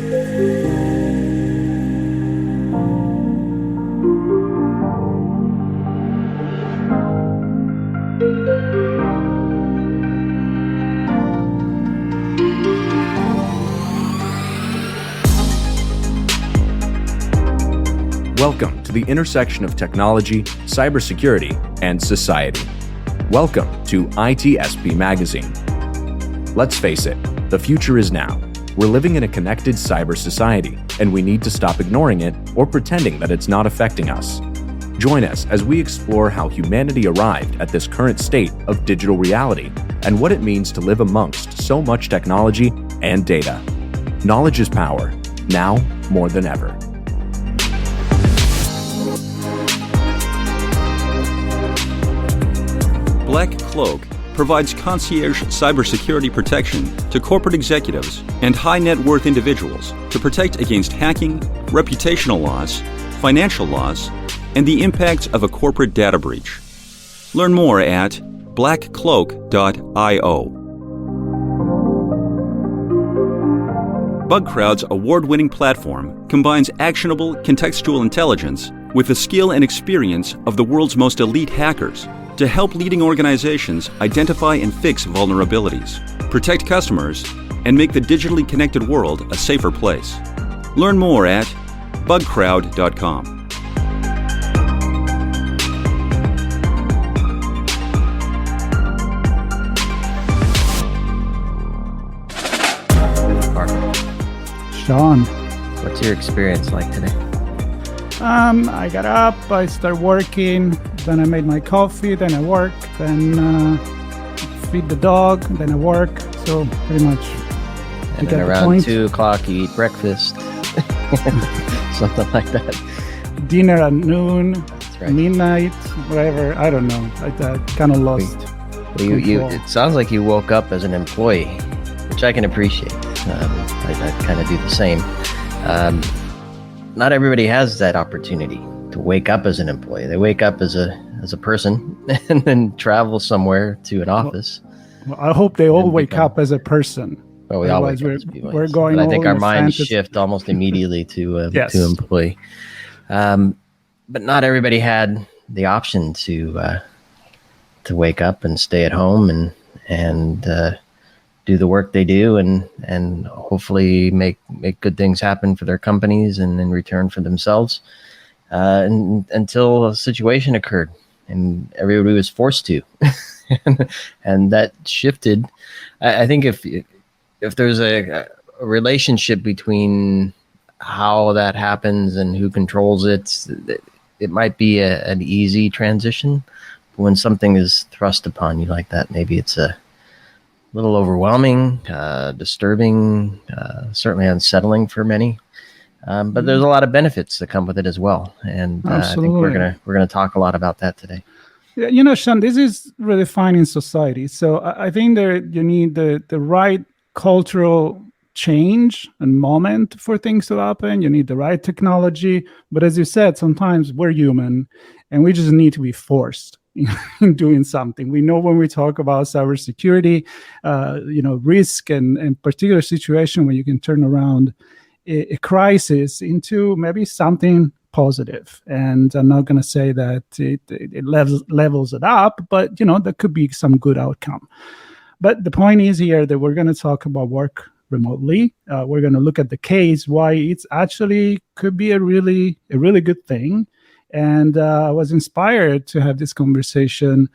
Welcome to the intersection of technology, cybersecurity, and society. Welcome to ITSP Magazine. Let's face it, the future is now. We're living in a connected cyber society, and we need to stop ignoring it or pretending that it's not affecting us. Join us as we explore how humanity arrived at this current state of digital reality and what it means to live amongst so much technology and data. Knowledge is power, now more than ever. Black Cloak provides concierge cybersecurity protection to corporate executives and high net worth individuals to protect against hacking, reputational loss, financial loss, and the impacts of a corporate data breach. Learn more at blackcloak.io. BugCrowd's award-winning platform combines actionable contextual intelligence with the skill and experience of the world's most elite hackers to help leading organizations identify and fix vulnerabilities, protect customers, and make the digitally connected world a safer place. Learn more at bugcrowd.com. Sean, what's your experience like today? I got up, I started working, then I made my coffee, then I work, then feed the dog, then I work. So pretty much. And then around 2 o'clock you eat breakfast, something like that. Dinner at noon, right. Midnight, whatever. I don't know. I kind of lost. It sounds like you woke up as an employee, which I can appreciate. I kind of do the same. Not everybody has that opportunity to wake up as an employee. They wake up as a person and then travel somewhere to an office. Well, I hope they all wake up as a person. Oh, we all wake up as people. We're going. But I think our minds shift almost immediately to yes. to employee. But not everybody had the option to wake up and stay at home and do the work they do and hopefully make good things happen for their companies and in return for themselves until a situation occurred and everybody was forced to. and that shifted. I think if there's a relationship between how that happens and who controls it, it might be an easy transition. But when something is thrust upon you like that, maybe it's a little overwhelming, disturbing, certainly unsettling for many. But there's a lot of benefits that come with it as well, and I think we're gonna talk a lot about that today. Yeah, Sean, this is redefining society. So I think you need the right cultural change and moment for things to happen. You need the right technology, but as you said, sometimes we're human, and we just need to be forced in doing something. We know when we talk about cybersecurity, risk and particular situation where you can turn around a crisis into maybe something positive. And I'm not going to say that it levels it up, but there could be some good outcome. But the point is here that we're going to talk about work remotely. We're going to look at the case why it's actually could be a really good thing. And I was inspired to have this conversation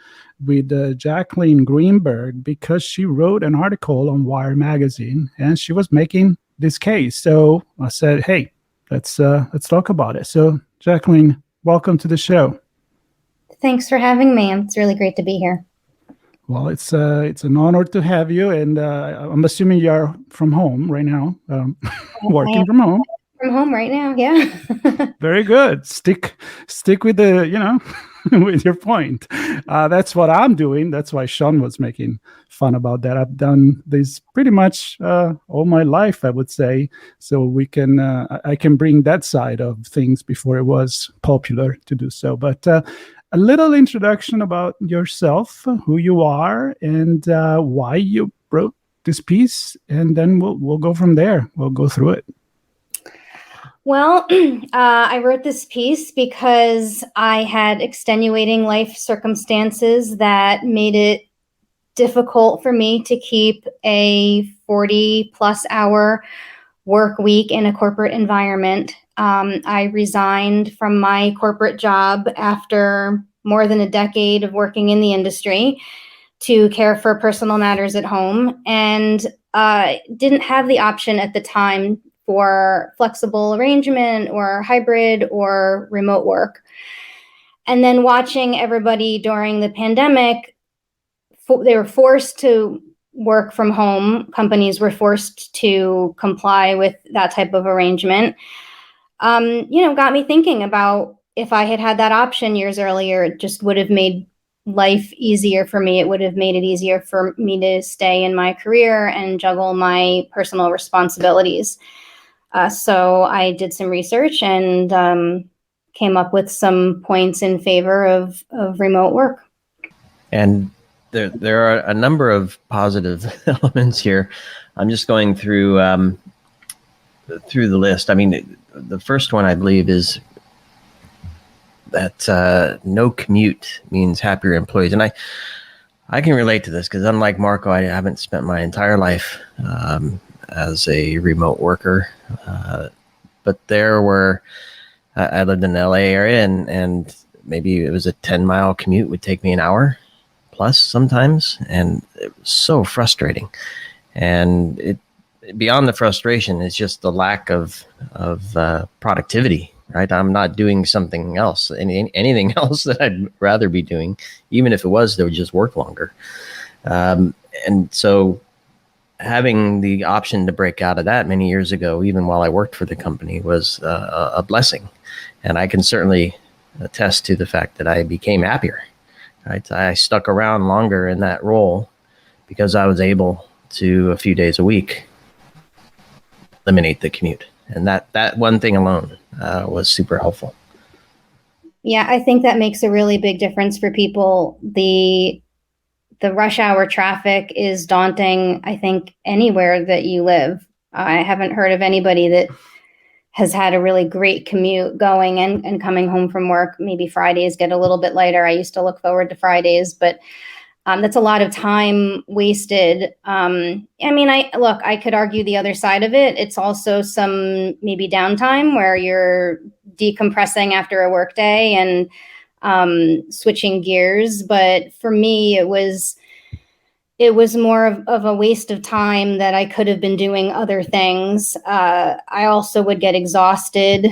with Jaclyn Greenberg because she wrote an article on Wire magazine and she was making this case. So I said, hey, let's talk about it. So Jaclyn, welcome to the show. Thanks for having me. It's really great to be here. Well, it's an honor to have you. And I'm assuming you're from home right now, working from home. From home right now, yeah. Very good. Stick with the, with your point. That's what I'm doing. That's why Sean was making fun about that. I've done this pretty much all my life, I would say. So we can, I can bring that side of things before it was popular to do so. But a little introduction about yourself, who you are, and why you wrote this piece, and then we'll go from there. We'll go through it. Well, I wrote this piece because I had extenuating life circumstances that made it difficult for me to keep a 40 plus hour work week in a corporate environment. I resigned from my corporate job after more than a decade of working in the industry to care for personal matters at home, and didn't have the option at the time for flexible arrangement or hybrid or remote work. And then watching everybody during the pandemic, they were forced to work from home. Companies were forced to comply with that type of arrangement. Got me thinking about if I had had that option years earlier, it just would have made life easier for me. It would have made it easier for me to stay in my career and juggle my personal responsibilities. So I did some research and came up with some points in favor of remote work. And there are a number of positive elements here. I'm just going through the list. I mean, the first one I believe is that no commute means happier employees, and I can relate to this because unlike Marco, I haven't spent my entire life as a remote worker, but I lived in the LA area, and maybe it was a 10-mile commute would take me an hour plus sometimes, and it was so frustrating. And it beyond the frustration is just the lack of productivity, right? I'm not doing something else, anything else that I'd rather be doing, even if it was they would just work longer. And so having the option to break out of that many years ago, even while I worked for the company, was a blessing. And I can certainly attest to the fact that I became happier. Right? I stuck around longer in that role because I was able to, a few days a week, eliminate the commute. And that one thing alone was super helpful. Yeah, I think that makes a really big difference for people. The rush hour traffic is daunting, I think, anywhere that you live. I haven't heard of anybody that has had a really great commute going and coming home from work. Maybe Fridays get a little bit lighter. I used to look forward to Fridays, but that's a lot of time wasted. I could argue the other side of it. It's also some maybe downtime where you're decompressing after a work day and switching gears. But for me, it was more of a waste of time that I could have been doing other things. I also would get exhausted.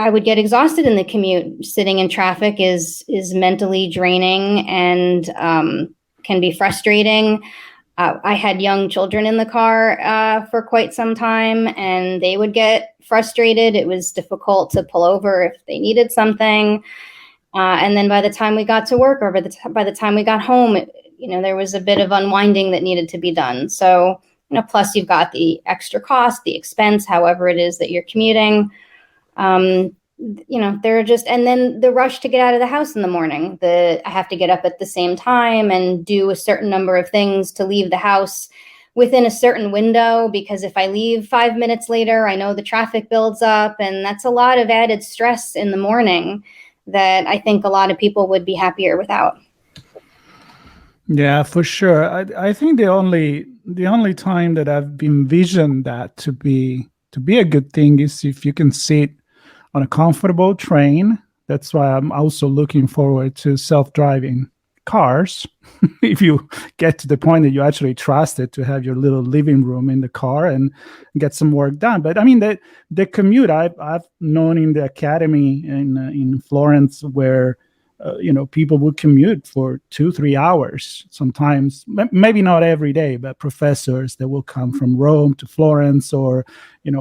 I would get exhausted in the commute. Sitting in traffic is mentally draining and can be frustrating. I had young children in the car for quite some time, and they would get frustrated. It was difficult to pull over if they needed something. And then by the time we got to work, or by the time we got home, there was a bit of unwinding that needed to be done. So, plus you've got the extra cost, the expense, however it is that you're commuting. They're just, and then the rush to get out of the house in the morning. I have to get up at the same time and do a certain number of things to leave the house within a certain window, because if I leave 5 minutes later, I know the traffic builds up, and that's a lot of added stress in the morning that I think a lot of people would be happier without. Yeah, for sure. I think the only time that I've envisioned that to be a good thing is if you can sit on a comfortable train. That's why I'm also looking forward to self-driving cars. If you get to the point that you actually trust it to have your little living room in the car and get some work done. But I mean, the commute I've known in the academy in Florence, where people would commute for 2-3 hours sometimes, maybe not every day, but professors that will come from Rome to Florence, or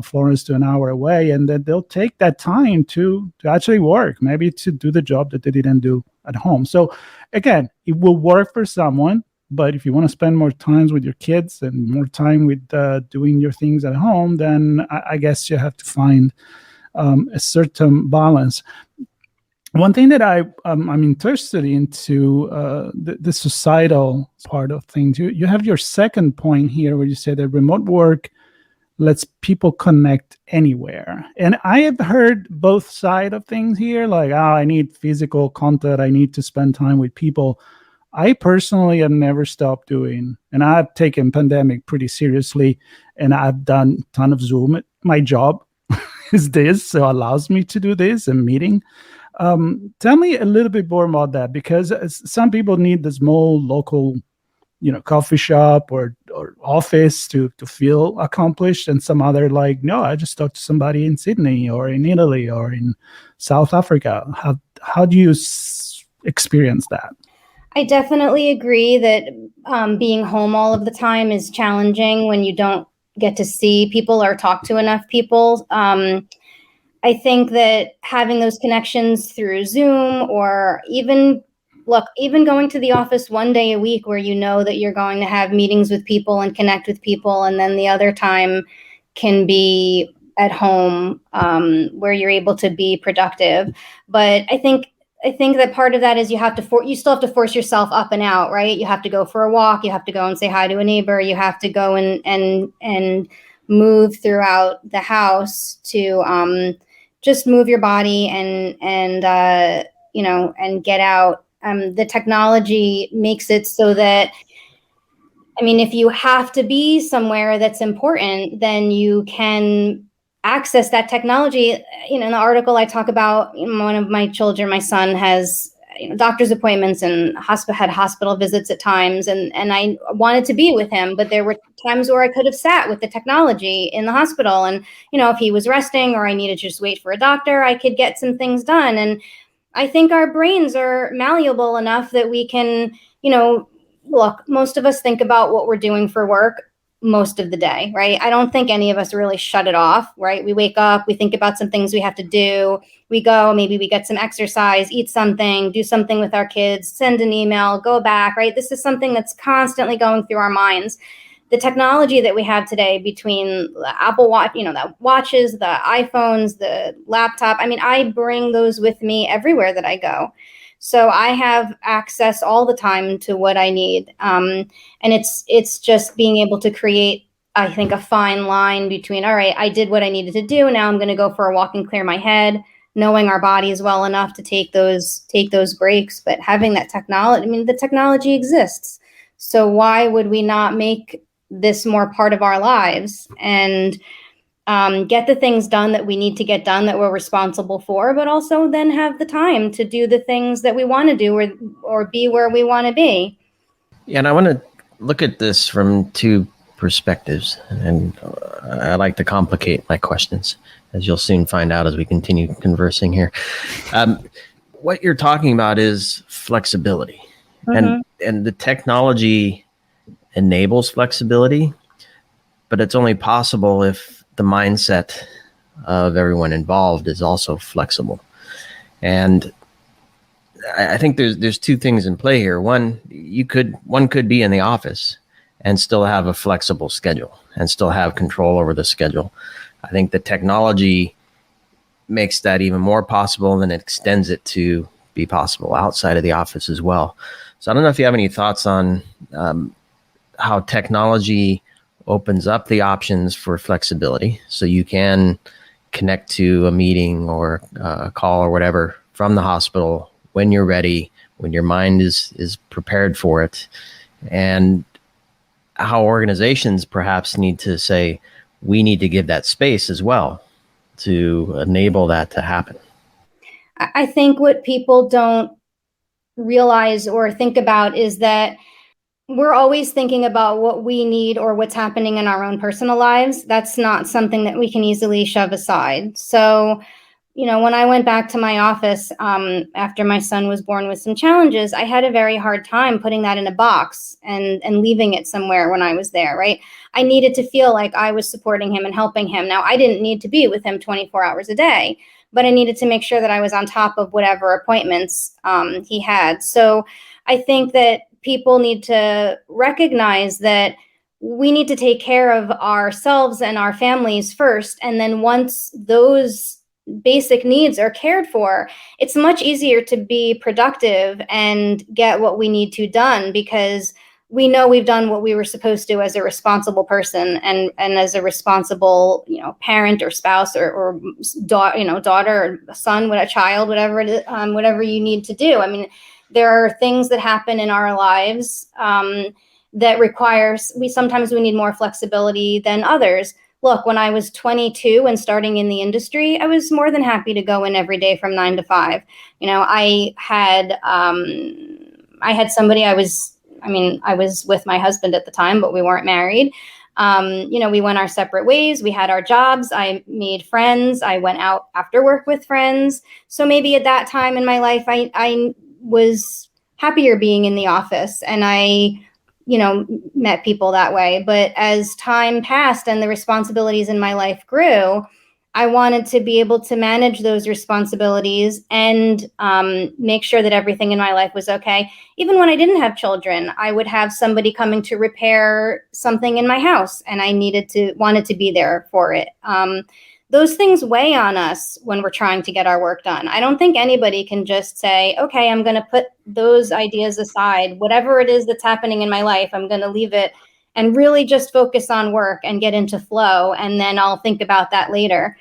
Florence to an hour away, and then they'll take that time to actually work, maybe to do the job that they didn't do at home. So again, it will work for someone, but if you want to spend more time with your kids and more time with doing your things at home, then I guess you have to find a certain balance. One thing that I'm interested into the societal part of things. You have your second point here where you say that remote work lets people connect anywhere. And I have heard both sides of things here, like, I need physical contact, I need to spend time with people. I personally have never stopped doing, and I've taken pandemic pretty seriously, and I've done a ton of Zoom. My job is this, so allows me to do this and meeting. Tell me a little bit more about that, because some people need the small local, coffee shop or office to feel accomplished, and some other like, no, I just talked to somebody in Sydney or in Italy or in South Africa. How do you experience that? I definitely agree that being home all of the time is challenging when you don't get to see people or talk to enough people. I think that having those connections through Zoom, or even going to the office one day a week where you know that you're going to have meetings with people and connect with people, and then the other time can be at home, where you're able to be productive. But I think that part of that is you still have to force yourself up and out, right? You have to go for a walk. You have to go and say hi to a neighbor. You have to go and move throughout the house to just move your body and get out. The technology makes it so that, if you have to be somewhere that's important, then you can access that technology. In the article I talk about, one of my children, my son, has doctor's appointments and had hospital visits at times, and I wanted to be with him, but there were times where I could have sat with the technology in the hospital, and if he was resting or I needed to just wait for a doctor, I could get some things done. And I think our brains are malleable enough that we can, look, most of us think about what we're doing for work most of the day, right? I don't think any of us really shut it off, right? We wake up, we think about some things we have to do, we go, maybe we get some exercise, eat something, do something with our kids, send an email, go back, right? This is something that's constantly going through our minds. The technology that we have today, between the Apple Watch, the watches, the iPhones, the laptop, I bring those with me everywhere that I go. So I have access all the time to what I need. And it's just being able to create, I think, a fine line between, all right, I did what I needed to do. Now I'm going to go for a walk and clear my head, knowing our bodies well enough to take those breaks. But having that technology, the technology exists. So why would we not make this more part of our lives and get the things done that we need to get done, that we're responsible for, but also then have the time to do the things that we want to do, or be where we want to be. Yeah, and I want to look at this from two perspectives, and I like to complicate my questions, as you'll soon find out as we continue conversing here. What you're talking about is flexibility, and the technology enables flexibility, but it's only possible if the mindset of everyone involved is also flexible. And I think there's two things in play here. One could be in the office and still have a flexible schedule and still have control over the schedule. I think the technology makes that even more possible, and it extends it to be possible outside of the office as well. So I don't know if you have any thoughts on how technology opens up the options for flexibility, so you can connect to a meeting or a call or whatever from the hospital when you're ready, when your mind is prepared for it, and how organizations perhaps need to say, we need to give that space as well to enable that to happen. I think what people don't realize or think about is that we're always thinking about what we need or what's happening in our own personal lives. That's not something that we can easily shove aside. So, when I went back to my office after my son was born with some challenges, I had a very hard time putting that in a box and leaving it somewhere when I was there, right? I needed to feel like I was supporting him and helping him. Now, I didn't need to be with him 24 hours a day, but I needed to make sure that I was on top of whatever appointments he had. So I think that people need to recognize that we need to take care of ourselves and our families first. And then once those basic needs are cared for, it's much easier to be productive and get what we need to done, because we know we've done what we were supposed to as a responsible person and as a responsible, parent or spouse or daughter or son, a child, whatever it is, whatever you need to do. I mean, there are things that happen in our lives that requires, sometimes we need more flexibility than others. Look, when I was 22 and starting in the industry, I was more than happy to go in every day from 9 to 5. I had somebody, I was with my husband at the time, but we weren't married. We went our separate ways. We had our jobs. I made friends. I went out after work with friends. So maybe at that time in my life, I was happier being in the office, and I met people that way. But as time passed and the responsibilities in my life grew, I wanted to be able to manage those responsibilities and make sure that everything in my life was okay. Even when I didn't have children, I would have somebody coming to repair something in my house, and I wanted to be there for it. Those things weigh on us when we're trying to get our work done. I don't think anybody can just say, okay, I'm going to put those ideas aside. Whatever it is that's happening in my life, I'm going to leave it and really just focus on work and get into flow, and then I'll think about that later.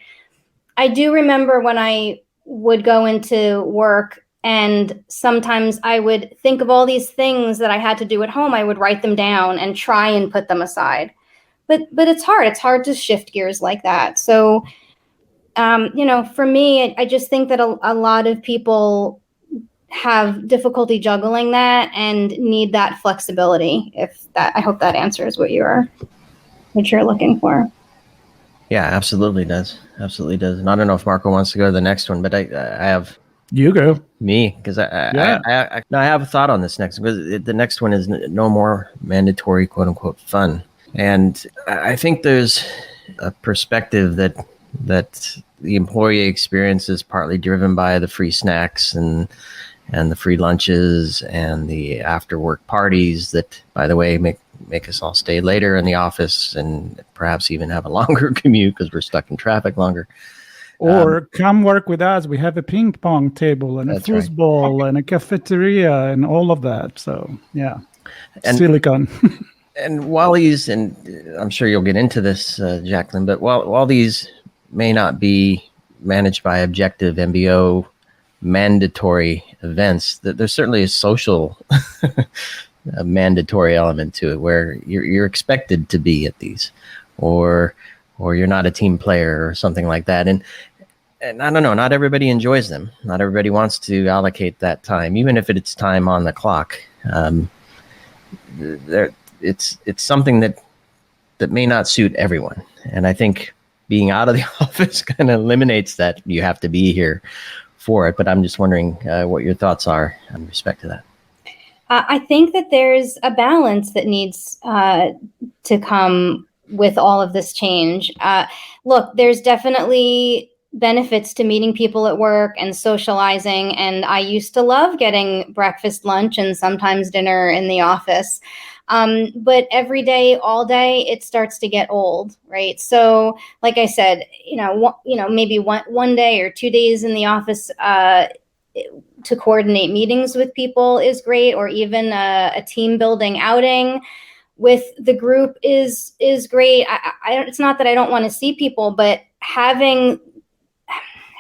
I do remember when I would go into work, and sometimes I would think of all these things that I had to do at home. I would write them down and try and put them aside. But it's hard. It's hard to shift gears like that. So, for me, I just think that a lot of people have difficulty juggling that and need that flexibility. I hope that answers what you're looking for. Yeah, absolutely does. Absolutely does. And I don't know if Marco wants to go to the next one, but I have You go. me, because I have a thought on this next, because the next one is no more mandatory quote unquote fun. And I think there's a perspective that the employee experience is partly driven by the free snacks and the free lunches and the after work parties that, by the way, make us all stay later in the office and perhaps even have a longer commute because we're stuck in traffic longer. Or come work with us. We have a ping pong table and a foosball and a cafeteria and all of that. So, yeah, and Silicon. And while these, and I'm sure you'll get into this, Jaclyn, but while these may not be managed by objective MBO mandatory events, that there's certainly a social a mandatory element to it where you're expected to be at these, or you're not a team player or something like that. And I don't know, not everybody enjoys them. Not everybody wants to allocate that time, even if it's time on the clock. It's something that may not suit everyone. And I think being out of the office kind of eliminates that. You have to be here for it. But I'm just wondering what your thoughts are in respect to that. I think that there's a balance that needs to come with all of this change. Look, there's definitely benefits to meeting people at work and socializing. And I used to love getting breakfast, lunch, and sometimes dinner in the office. But every day, all day, it starts to get old, right? So, like I said, maybe one day or 2 days in the office to coordinate meetings with people is great, or even a team building outing with the group is great. It's not that I don't want to see people, but having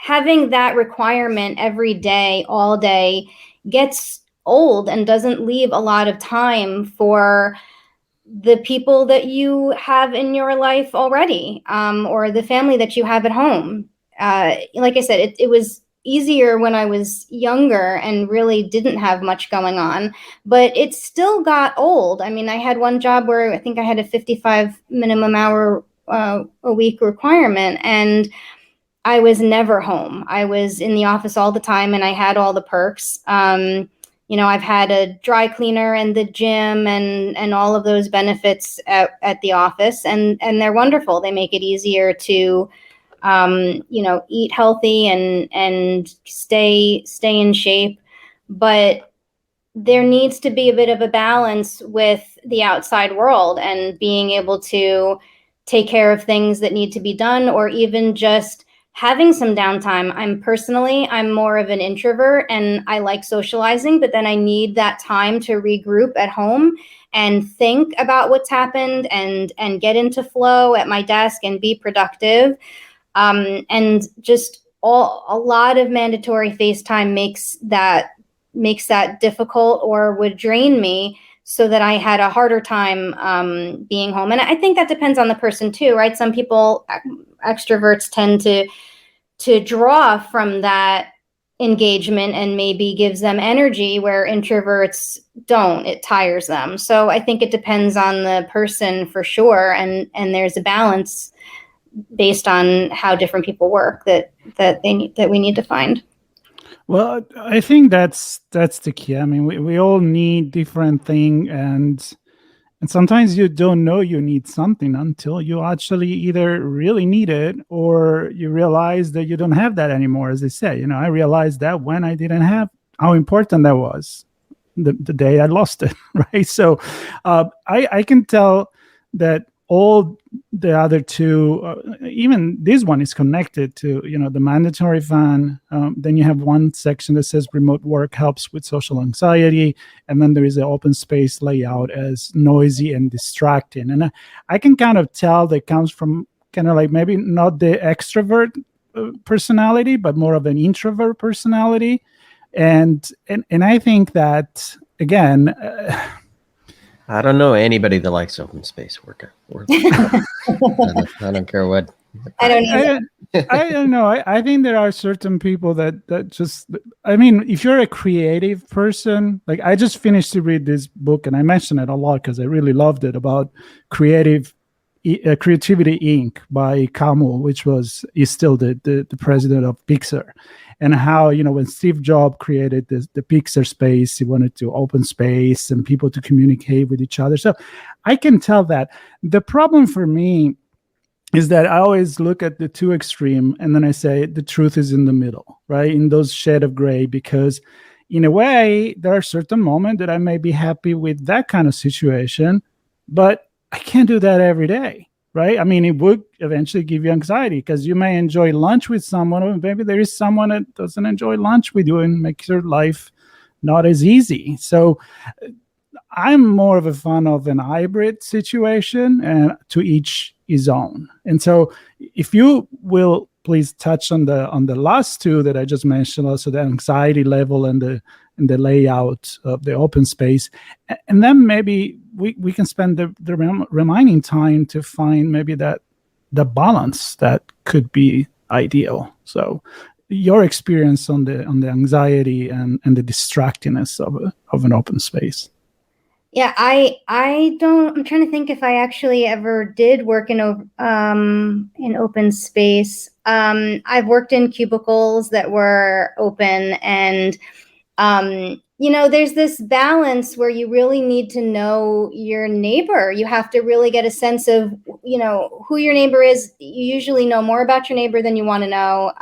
that requirement every day, all day, gets old and doesn't leave a lot of time for the people that you have in your life already, or the family that you have at home. Like I said, it was easier when I was younger and really didn't have much going on, but it still got old. I mean, I had one job where I think I had a 55 minimum hour a week requirement, and I was never home. I was in the office all the time, and I had all the perks. I've had a dry cleaner and the gym and all of those benefits at the office, and they're wonderful. They make it easier to eat healthy and stay in shape. But there needs to be a bit of a balance with the outside world and being able to take care of things that need to be done, or even just having some downtime. I'm more of an introvert and I like socializing, but then I need that time to regroup at home and think about what's happened and get into flow at my desk and be productive. And just a lot of mandatory FaceTime makes that difficult or would drain me, so that I had a harder time being home. And I think that depends on the person too, right? Some people, extroverts, tend to draw from that engagement and maybe gives them energy, where introverts don't. It tires them. So I think it depends on the person for sure. And there's a balance based on how different people work that we need to find. Well, I think that's the key. I mean, we all need different thing, and sometimes you don't know you need something until you actually either really need it or you realize that you don't have that anymore. As they say, I realized that when I didn't have, how important that was the day I lost it, right? So I can tell that all the other two, even this one is connected to, the mandatory fan. Then you have one section that says remote work helps with social anxiety. And then there is an open space layout as noisy and distracting. And I can kind of tell that comes from kind of like maybe not the extrovert personality, but more of an introvert personality. And I think that, again, I don't know anybody that likes open space work. I don't care what. I don't I don't know. I think there are certain people that just, I mean, if you're a creative person, like I just finished to read this book, and I mention it a lot because I really loved it, about Creativity Inc. by Commute, which is still the president of Pixar. And how, when Steve Jobs created the Pixar space, he wanted to open space and people to communicate with each other. So I can tell that. The problem for me is that I always look at the two extreme, and then I say the truth is in the middle, right? In those shade of gray, because in a way, there are certain moments that I may be happy with that kind of situation, but I can't do that every day. Right? I mean, it would eventually give you anxiety, because you may enjoy lunch with someone, or maybe there is someone that doesn't enjoy lunch with you and makes your life not as easy. So I'm more of a fan of an hybrid situation, and to each his own. And so if you will please touch on the last two that I just mentioned, also the anxiety level and the layout of the open space. And then maybe we can spend the remaining time to find maybe the balance that could be ideal. So your experience on the anxiety and the distractingness of an open space. Yeah, I'm trying to think if I actually ever did work in open space. I've worked in cubicles that were open, and there's this balance where you really need to know your neighbor. You have to really get a sense of, who your neighbor is. You usually know more about your neighbor than you want to know.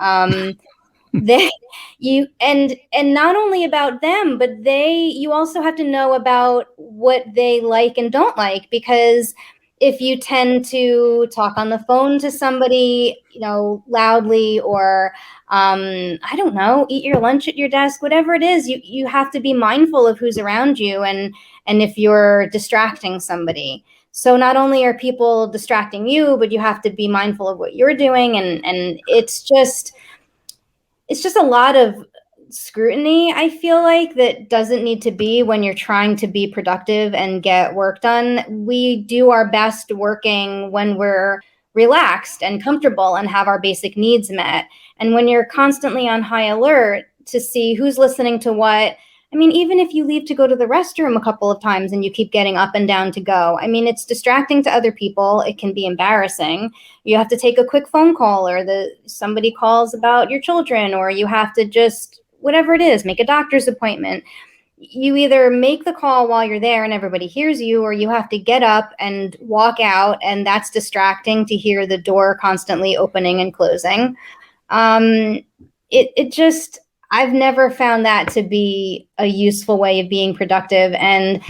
And not only about them, but you also have to know about what they like and don't like, because if you tend to talk on the phone to somebody, loudly, or I don't know, eat your lunch at your desk, whatever it is, you have to be mindful of who's around you and if you're distracting somebody. So not only are people distracting you, but you have to be mindful of what you're doing, and it's just a lot of scrutiny, I feel like, that doesn't need to be when you're trying to be productive and get work done. We do our best working when we're relaxed and comfortable and have our basic needs met. And when you're constantly on high alert to see who's listening to what, I mean, even if you leave to go to the restroom a couple of times and you keep getting up and down to go, I mean, it's distracting to other people. It can be embarrassing. You have to take a quick phone call, or somebody calls about your children, or you have to just, whatever it is, make a doctor's appointment. You either make the call while you're there and everybody hears you, or you have to get up and walk out, and that's distracting to hear the door constantly opening and closing. I've never found that to be a useful way of being productive. And,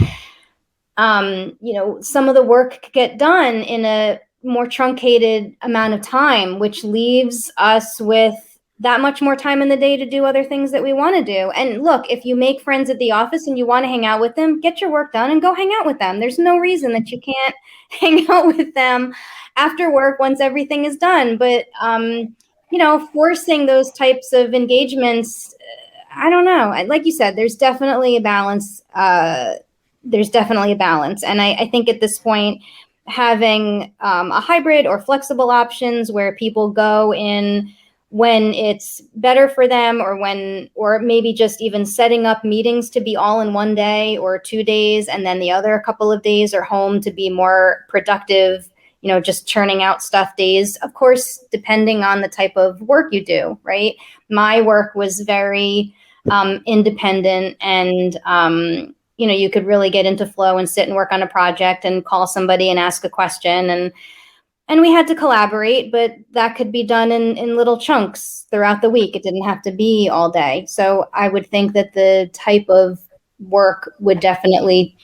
some of the work could get done in a more truncated amount of time, which leaves us with that much more time in the day to do other things that we want to do. And look, if you make friends at the office and you want to hang out with them, get your work done and go hang out with them. There's no reason that you can't hang out with them after work once everything is done. But, forcing those types of engagements, I don't know. Like you said, there's definitely a balance. And I think at this point, having a hybrid or flexible options where people go in when it's better for them, or maybe just even setting up meetings to be all in one day or 2 days, and then the other couple of days are home to be more productive, just churning out stuff days, of course, depending on the type of work you do, right? My work was very independent, and you could really get into flow and sit and work on a project and call somebody and ask a question, and we had to collaborate, but that could be done in little chunks throughout the week. It didn't have to be all day. So I would think that the type of work would definitely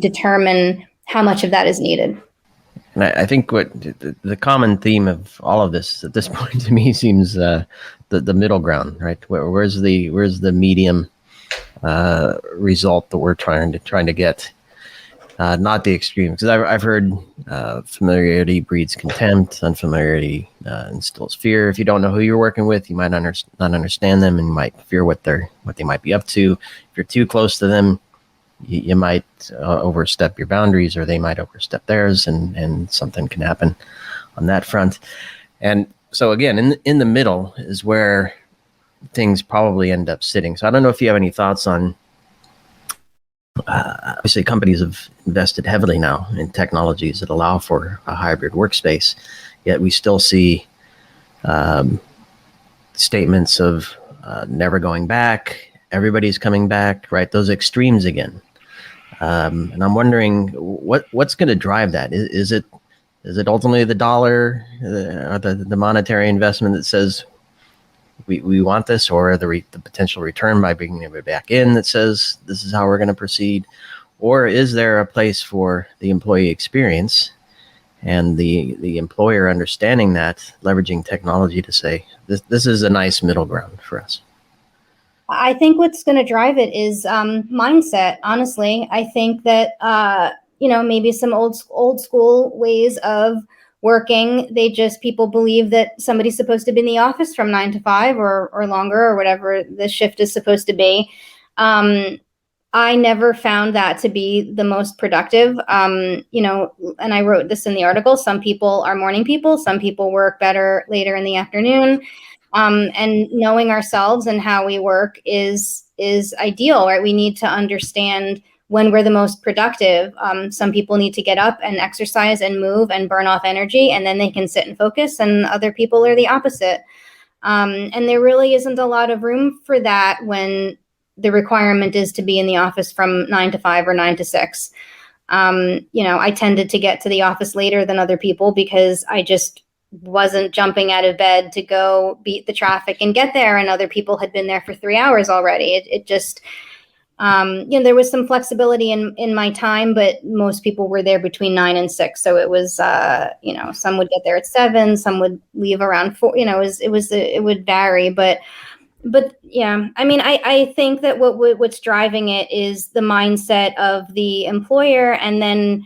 determine how much of that is needed. And I think what the common theme of all of this at this point to me seems the middle ground, right? Where's the medium result that we're trying to get? Not the extreme, because I've heard familiarity breeds contempt, unfamiliarity instills fear. If you don't know who you're working with, you might not understand them, and you might fear what they might be up to. If you're too close to them, you might overstep your boundaries, or they might overstep theirs, and something can happen on that front. And so again, in the middle is where things probably end up sitting. So I don't know if you have any thoughts on. Obviously, companies have invested heavily now in technologies that allow for a hybrid workspace, yet we still see statements of never going back, everybody's coming back, right? Those extremes again. And I'm wondering what's going to drive that? Is it ultimately the dollar, or the monetary investment that says we want this, or the potential return by bringing it back in that says this is how we're going to proceed? Or is there a place for the employee experience and the employer understanding that, leveraging technology to say this is a nice middle ground for us? I think what's going to drive it is mindset. Honestly, I think that maybe some old school ways of working, people believe that somebody's supposed to be in the office from 9 to 5 or longer, or whatever the shift is supposed to be. I never found that to be the most productive. And I wrote this in the article. Some people are morning people. Some people work better later in the afternoon. And knowing ourselves and how we work is ideal, right? We need to understand when we're the most productive. Some people need to get up and exercise and move and burn off energy, and then they can sit and focus, and other people are the opposite. And there really isn't a lot of room for that when the requirement is to be in the office from 9 to 5 or 9 to 6. I tended to get to the office later than other people because I just wasn't jumping out of bed to go beat the traffic and get there, and other people had been there for 3 hours already. It just, there was some flexibility in my time, but most people were there between 9 and 6. So it was, some would get there at 7, some would leave around 4. It would vary, but yeah, I mean, I think that what's driving it is the mindset of the employer, and then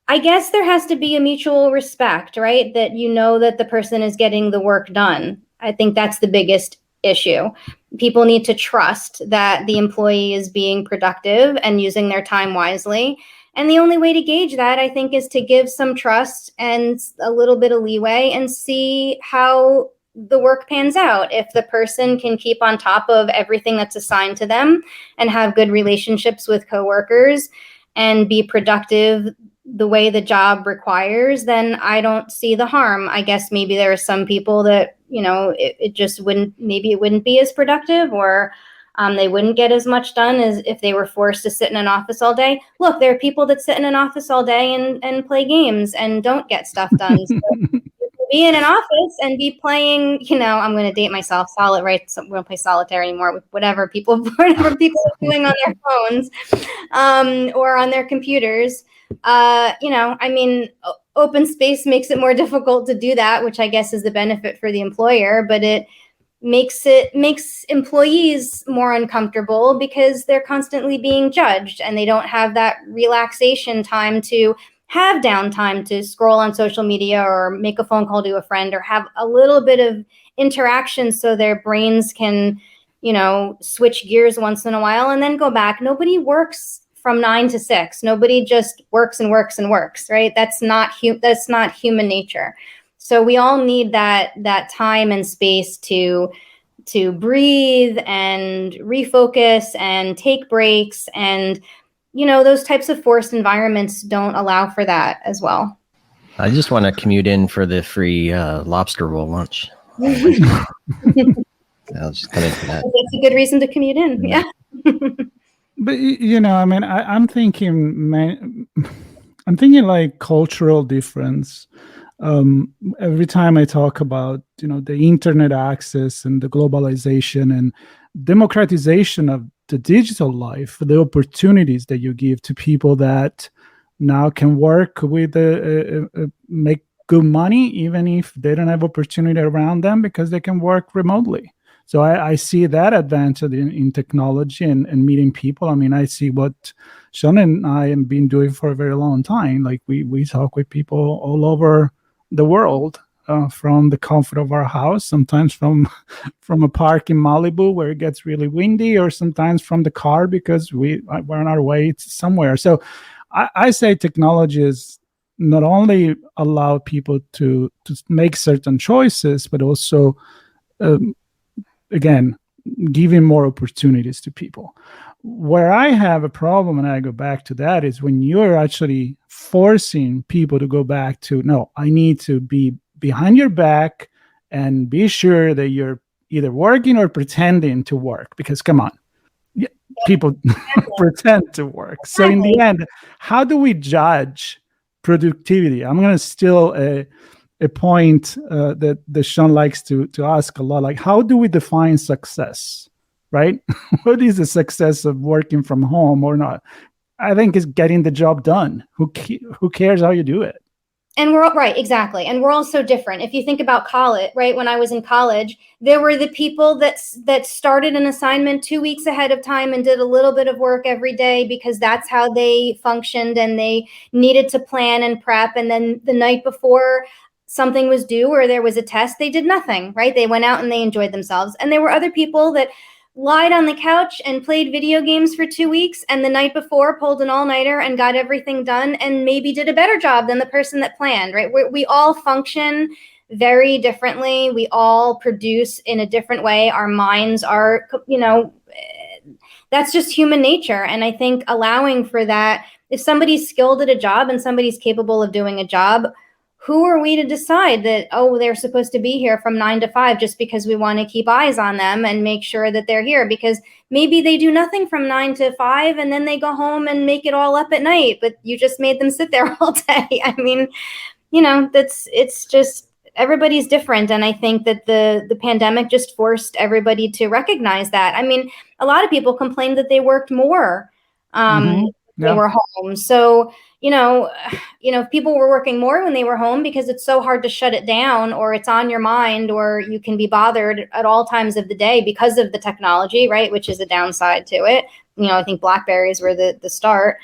I guess there has to be a mutual respect, right? That that the person is getting the work done. I think that's the biggest issue. People need to trust that the employee is being productive and using their time wisely. And the only way to gauge that, I think, is to give some trust and a little bit of leeway and see how the work pans out. If the person can keep on top of everything that's assigned to them and have good relationships with coworkers and be productive the way the job requires, then I don't see the harm. I guess maybe there are some people that, it just wouldn't be as productive, or they wouldn't get as much done as if they were forced to sit in an office all day. Look, there are people that sit in an office all day and play games and don't get stuff done. So be in an office and be playing, I'm going to date myself, right? So we don't play solitaire anymore, with whatever people are doing on their phones or on their computers. open space makes it more difficult to do that, which I guess is the benefit for the employer, but it makes employees more uncomfortable because they're constantly being judged and they don't have that relaxation time to have downtime to scroll on social media or make a phone call to a friend or have a little bit of interaction so their brains can, switch gears once in a while and then go back. Nobody works from 9 to 6. Nobody just works and works and works, right? That's not human nature. So we all need that time and space to breathe and refocus and take breaks. And, those types of forced environments don't allow for that as well. I just want to commute in for the free lobster roll lunch. I'll just cut into that. That's a good reason to commute in. Yeah. But I'm thinking like cultural difference. Every time I talk about, the internet access and the globalization and democratization of the digital life, the opportunities that you give to people that now can work with make good money, even if they don't have opportunity around them because they can work remotely. So I see that advantage in technology and meeting people. I mean, I see what Sean and I have been doing for a very long time. Like we talk with people all over the world from the comfort of our house, sometimes from a park in Malibu where it gets really windy, or sometimes from the car because we're on our way to somewhere. So I say technology is not only allow people to make certain choices, but also again, giving more opportunities to people. Where I have a problem, and I go back to that, is when you're actually forcing people to go back to, no, I need to be behind your back and be sure that you're either working or pretending to work. Because come on, people pretend to work. So in the end, how do we judge productivity? I'm going to steal a point that Sean likes to ask a lot, like how do we define success, right? What is the success of working from home or not? I think it's getting the job done. Who cares how you do it? And we're right, exactly. And we're all so different. If you think about college, right? When I was in college, there were the people that started an assignment 2 weeks ahead of time and did a little bit of work every day because that's how they functioned and they needed to plan and prep. And then the night before something was due or there was a test, they did nothing, right? They went out and they enjoyed themselves. And there were other people that lied on the couch and played video games for 2 weeks and the night before pulled an all-nighter and got everything done and maybe did a better job than the person that planned, right? We all function very differently. We all produce in a different way. Our minds are, that's just human nature. And I think allowing for that, if somebody's skilled at a job and somebody's capable of doing a job, who are we to decide that, they're supposed to be here from 9 to 5 just because we want to keep eyes on them and make sure that they're here? Because maybe they do nothing from 9 to 5 and then they go home and make it all up at night, but you just made them sit there all day. I mean, it's just, everybody's different. And I think that the pandemic just forced everybody to recognize that. I mean, a lot of people complained that they worked more they were home. So, if people were working more when they were home because it's so hard to shut it down or it's on your mind or you can be bothered at all times of the day because of the technology, right? Which is a downside to it. I think BlackBerries were the start.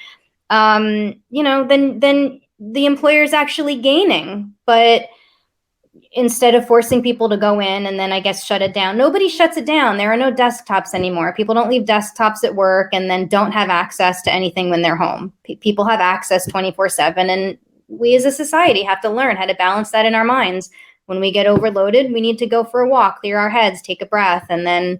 Then the employer is actually gaining, but instead of forcing people to go in and then I guess shut it down. Nobody shuts it down. There are no desktops anymore. People don't leave desktops at work and then don't have access to anything when they're home. People have access 24/7, and we as a society have to learn how to balance that in our minds. When we get overloaded, we need to go for a walk, clear our heads, take a breath, and then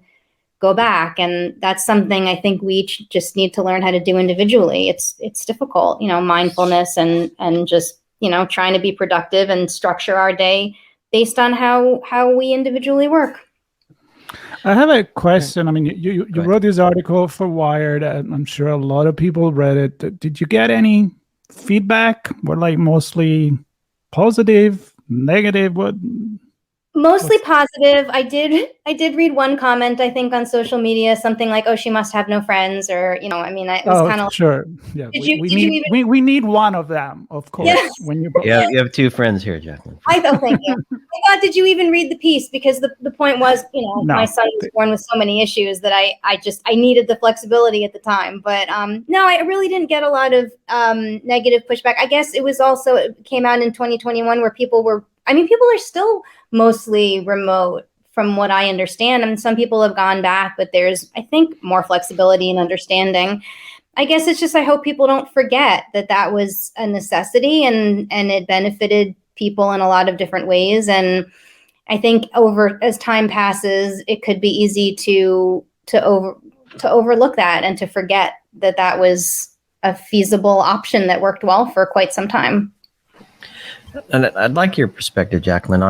go back. And that's something I think we each just need to learn how to do individually. It's difficult, mindfulness and just, trying to be productive and structure our day based on how we individually work. I have a question. I mean, you wrote this article for Wired, and I'm sure a lot of people read it. Did you get any feedback? Were like mostly positive, negative? What? Mostly positive. I did read one comment, I think, on social media, something like, "Oh, she must have no friends," or I mean, it was kind of. Sure. Yeah, Did we you need even? we need one of them, of course. Yeah. When you You have two friends here, Jaclyn. I thought, thank you. I thought, did you even read the piece? Because the point was, No. my son was born with so many issues that I needed the flexibility at the time. But no, I really didn't get a lot of negative pushback. I guess it came out in 2021 where people are still mostly remote from what I understand. I mean, some people have gone back, but there's, I think, more flexibility and understanding. I guess it's just, I hope people don't forget that was a necessity and it benefited people in a lot of different ways. And I think as time passes, it could be easy to overlook that and to forget that was a feasible option that worked well for quite some time. And I'd like your perspective, Jaclyn,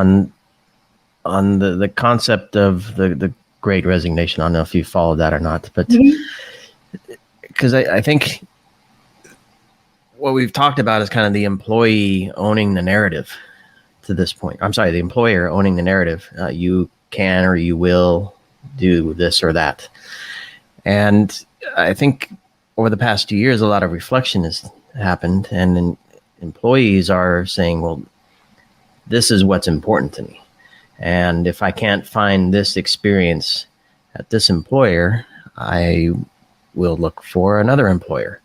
on the concept of the Great Resignation. I don't know if you followed that or not, but because I think what we've talked about is kind of the employee owning the narrative to this point. I'm sorry, the employer owning the narrative. You can or you will do this or that. And I think over the past 2 years, a lot of reflection has happened, and employees are saying, well, this is what's important to me. And if I can't find this experience at this employer, I will look for another employer.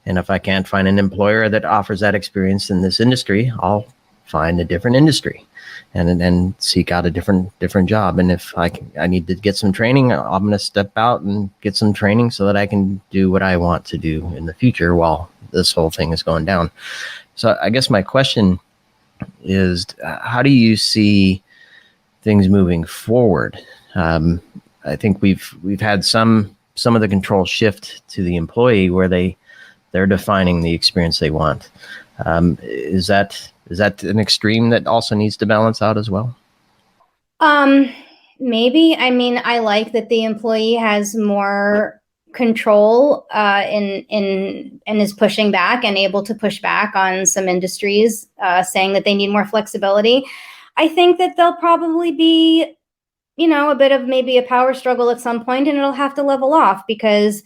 And if I can't find an employer that offers that experience in this industry, I'll find a different industry and seek out a different job. And if I need to get some training, I'm going to step out and get some training so that I can do what I want to do in the future while this whole thing is going down. So I guess my question is, how do you see things moving forward? I think we've had some of the control shift to the employee where they're defining the experience they want. Is that an extreme that also needs to balance out as well? Maybe. I mean, I like that the employee has more control and is pushing back and able to push back on some industries, saying that they need more flexibility. I think that there'll probably be, a bit of maybe a power struggle at some point, and it'll have to level off because,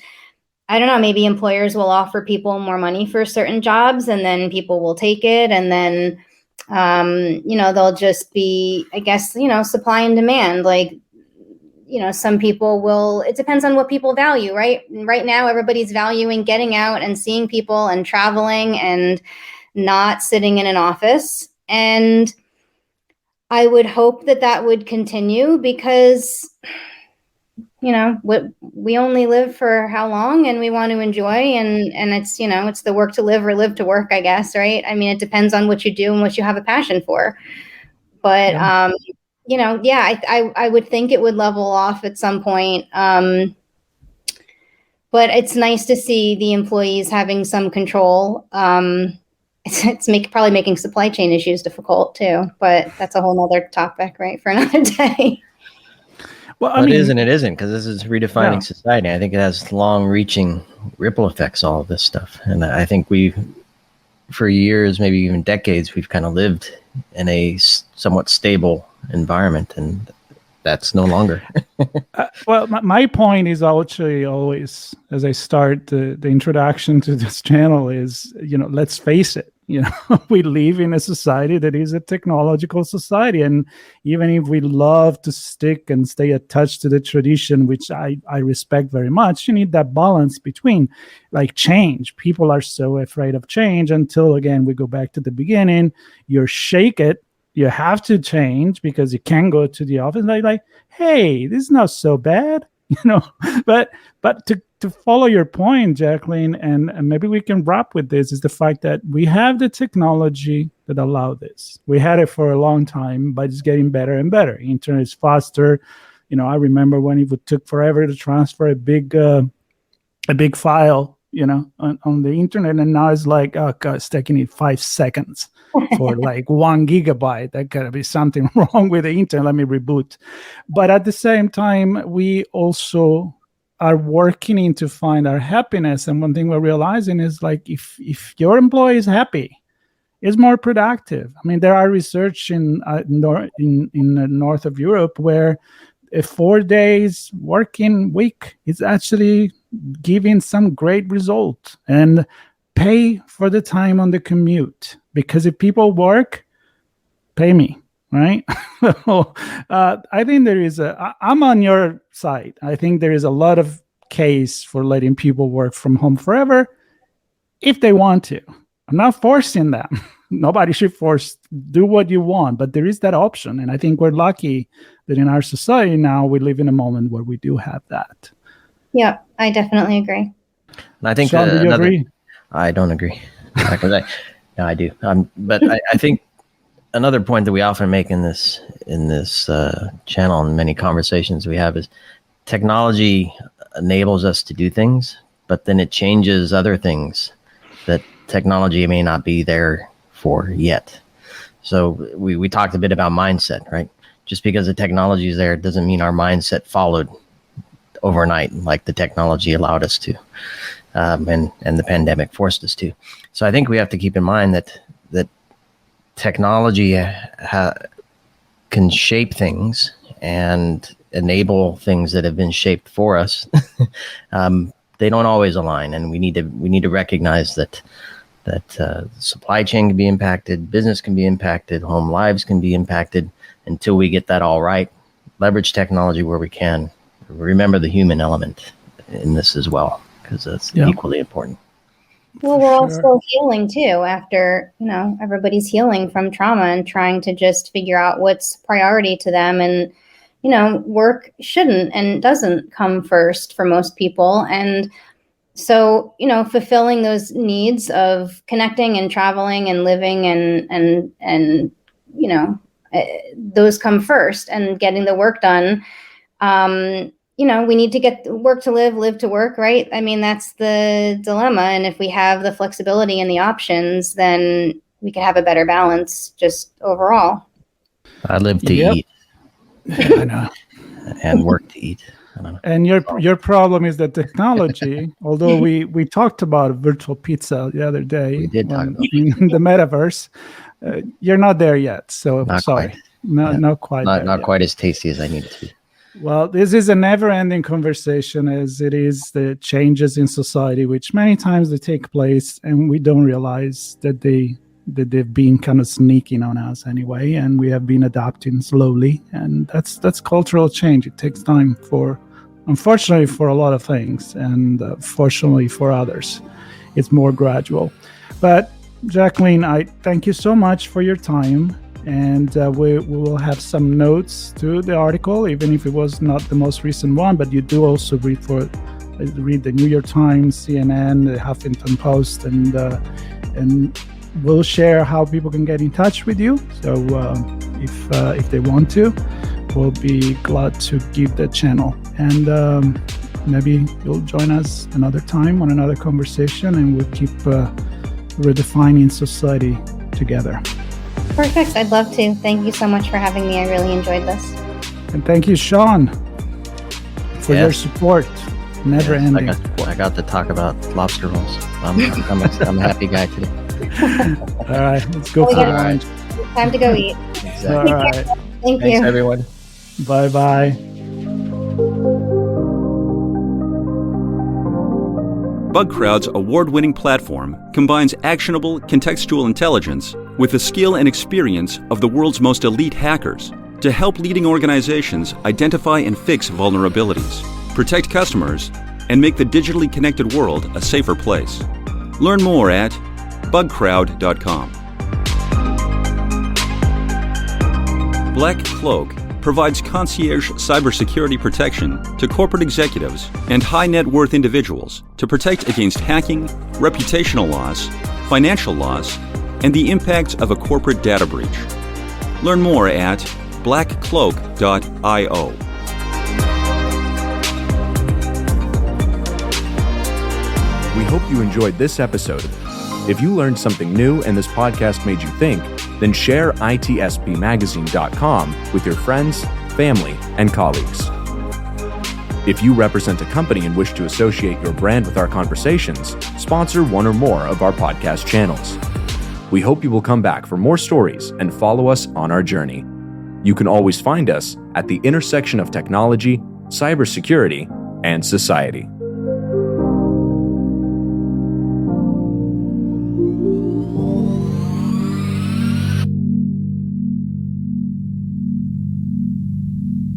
I don't know, maybe employers will offer people more money for certain jobs and then people will take it. And then, they'll just be, I guess, supply and demand. Like, some people will, it depends on what people value, right? Right now, everybody's valuing getting out and seeing people and traveling and not sitting in an office. And I would hope that would continue because, we only live for how long, and we want to enjoy, and it's, it's the work to live or live to work, I guess, right? I mean, it depends on what you do and what you have a passion for. But, I would think it would level off at some point. But it's nice to see the employees having some control. It's probably making supply chain issues difficult too, but that's a whole nother topic, right, for another day. Well, it is and it isn't, because this is redefining society. I think it has long-reaching ripple effects, all of this stuff. And I think for years, maybe even decades, we've kind of lived in a somewhat stable environment, and that's no longer. Well, my point is actually always, as I start the introduction to this channel, is, let's face it, we live in a society that is a technological society. And even if we love to stick and stay attached to the tradition, which I respect very much, you need that balance between change. People are so afraid of change until, again, we go back to the beginning, you shake it. You have to change because you can't go to the office like, hey, this is not so bad, But to follow your point, Jaclyn, and maybe we can wrap with this, is the fact that we have the technology that allow this. We had it for a long time, but it's getting better and better. Internet is faster. I remember when it took forever to transfer a big file, on the internet, and now it's like, oh God, it's taking it 5 seconds for 1 gigabyte. That gotta be something wrong with the internet. Let me reboot. But at the same time, we also are working in to find our happiness. And one thing we're realizing is if your employee is happy, is more productive. I mean, there are research in the north of Europe where a 4 days working week is actually giving some great result, and pay for the time on the commute, because if people work, pay me, right? So, I think I'm on your side. I think there is a lot of case for letting people work from home forever if they want to. I'm not forcing them. Nobody should do what you want, but there is that option. And I think we're lucky that in our society now, we live in a moment where we do have that. Yeah, I definitely agree. And I think Sean, do you agree? I don't agree. No, I do. But I think another point that we often make in this channel and many conversations we have is technology enables us to do things, but then it changes other things that technology may not be there for yet. So we talked a bit about mindset, right? Just because the technology is there doesn't mean our mindset followed overnight like the technology allowed us to, and the pandemic forced us to. So I think we have to keep in mind that technology can shape things and enable things that have been shaped for us. They don't always align, and we need to recognize that supply chain can be impacted, business can be impacted, home lives can be impacted. Until we get that all right, leverage technology where we can. Remember the human element in this as well, because that's equally important. Well, we're all still healing too after, everybody's healing from trauma and trying to just figure out what's priority to them. And, work shouldn't and doesn't come first for most people. And so, fulfilling those needs of connecting and traveling and living and those come first, and getting the work done. We need to get work to live to work, right? I mean, that's the dilemma. And if we have the flexibility and the options, then we can have a better balance just overall. I live to eat. Yeah, I know. And work to eat. I don't know. And your problem is that technology, although we talked about virtual pizza the other day, We did talk about in the metaverse, you're not there yet. So Not sorry. quite. Not quite. Not quite as tasty as I need it to be. Well, this is a never-ending conversation, as it is the changes in society, which many times they take place, and we don't realize that they've been kind of sneaking on us anyway, and we have been adapting slowly, and that's cultural change. It takes time unfortunately, for a lot of things, and fortunately for others, it's more gradual. But Jaclyn, I thank you so much for your time. And we will have some notes to the article, even if it was not the most recent one. But you do also read the New York Times, CNN, the Huffington Post, and we'll share how people can get in touch with you. So if they want to, we'll be glad to give that channel. And maybe you'll join us another time on another conversation, and we'll keep redefining society together. Perfect. I'd love to. Thank you so much for having me. I really enjoyed this. And thank you, Sean, for your support. Never ending. I got to talk about lobster rolls. I'm a happy guy today. All right, let's go for lunch. Time to go eat. Exactly. All right. Thank Thanks, you. everyone. Bye-bye. BugCrowd's award-winning platform combines actionable contextual intelligence with the skill and experience of the world's most elite hackers to help leading organizations identify and fix vulnerabilities, protect customers, and make the digitally connected world a safer place. Learn more at bugcrowd.com. Black Cloak provides concierge cybersecurity protection to corporate executives and high net worth individuals to protect against hacking, reputational loss, financial loss, and the impacts of a corporate data breach. Learn more at blackcloak.io. We hope you enjoyed this episode. If you learned something new and this podcast made you think, then share itspmagazine.com with your friends, family, and colleagues. If you represent a company and wish to associate your brand with our conversations, sponsor one or more of our podcast channels. We hope you will come back for more stories and follow us on our journey. You can always find us at the intersection of technology, cybersecurity, and society.